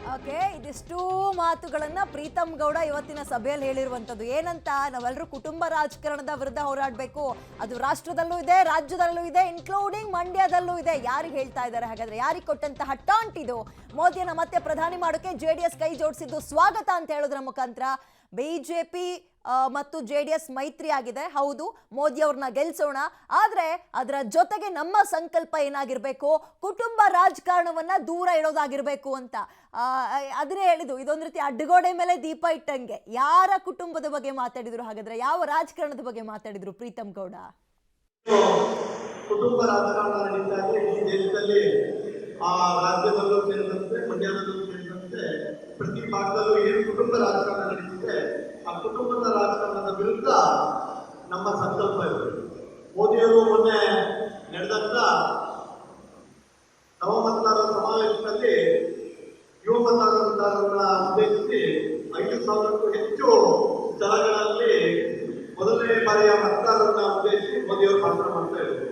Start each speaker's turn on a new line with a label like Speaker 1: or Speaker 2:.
Speaker 1: Okay, ಇದಿಷ್ಟು ಮಾತುಗಳನ್ನ ಪ್ರೀತಮ್ ಗೌಡ ಇವತ್ತಿನ ಸಭೆಯಲ್ಲಿ ಹೇಳಿರುವಂತದ್ದು. ಏನಂತ, ನಾವೆಲ್ಲರೂ ಕುಟುಂಬ ರಾಜಕಾರಣದ ವಿರುದ್ಧ ಹೋರಾಡಬೇಕು, ಅದು ರಾಷ್ಟ್ರದಲ್ಲೂ ಇದೆ, ರಾಜ್ಯದಲ್ಲೂ ಇದೆ, ಇನ್ಕ್ಲೂಡಿಂಗ್ ಮಂಡ್ಯದಲ್ಲೂ ಇದೆ. ಯಾರಿಗೆ ಹೇಳ್ತಾ ಇದ್ದಾರೆ ಹಾಗಾದ್ರೆ? ಯಾರಿಗೆ ಕೊಟ್ಟಂತಹ ಟಾಂಟ್ ಇದು? ಮೋದಿಯನ್ನ ಮತ್ತೆ ಪ್ರಧಾನಿ ಮಾಡೋಕೆ ಜೆಡಿಎಸ್ ಕೈ ಜೋಡಿಸಿದ್ದು ಸ್ವಾಗತ ಅಂತ ಹೇಳೋದ್ರ ಮುಖಾಂತರ ಬಿಜೆಪಿ ಮತ್ತು ಜೆಡಿಎಸ್ ಮೈತ್ರಿ ಆಗಿದೆ. ಹೌದು, ಮೋದಿ ಅವ್ರನ್ನ ಗೆಲ್ಸೋಣ, ಆದ್ರೆ ಅದರ ಜೊತೆಗೆ ನಮ್ಮ ಸಂಕಲ್ಪ ಏನಾಗಿರ್ಬೇಕು, ಕುಟುಂಬ ರಾಜಕಾರಣವನ್ನ ದೂರ ಇಡೋದಾಗಿರ್ಬೇಕು ಅಂತ ಅದ್ರೆ ಹೇಳಿದ್ದು. ಇದೊಂದು ರೀತಿ ಅಡ್ಡಗೋಡೆ ಮೇಲೆ ದೀಪ ಇಟ್ಟಂಗೆ. ಯಾರ ಕುಟುಂಬದ ಬಗ್ಗೆ ಮಾತಾಡಿದ್ರು ಹಾಗಾದ್ರೆ? ಯಾವ ರಾಜಕಾರಣದ ಬಗ್ಗೆ ಮಾತಾಡಿದ್ರು ಪ್ರೀತಮ್ ಗೌಡ?
Speaker 2: ಕುಟುಂಬ ರಾಜಕಾರಣ ನಡೀತಾ ಇದೆ ಈ ದೇಶದಲ್ಲಿ. ಆ ರಾಜ್ಯದಲ್ಲೂ ಸೇರಿದಂತೆ ಮಂಡ್ಯದಲ್ಲೂ ಸೇರಿದಂತೆ ಪ್ರತಿ ಭಾಗದಲ್ಲೂ ಏನು ಕುಟುಂಬ ರಾಜಕಾರಣ ನಡೀತಿದೆ, ಆ ಕುಟುಂಬದ ರಾಜಕಾರಣದ ವಿರುದ್ಧ ನಮ್ಮ ಸಂಕಲ್ಪ ಇದೆ. ಮೋದಿಯವರು ಮೊನ್ನೆ ನಡೆದಂತ ನವಮತದಾರರ ಸಮಾವೇಶದಲ್ಲಿ ಯುವ ಮತದಾರರನ್ನ ಉದ್ದೇಶಿಸಿ 5,000ಕ್ಕೂ ಹೆಚ್ಚು ಸ್ಥಳಗಳಲ್ಲಿ ಮೊದಲನೇ ಬಾರಿಯ ಮತದಾರರನ್ನ ಉದ್ದೇಶಿಸಿ ಮೋದಿಯವರು ಭಾಷಣ ಮಾಡ್ತಾ ಇದ್ದಾರೆ.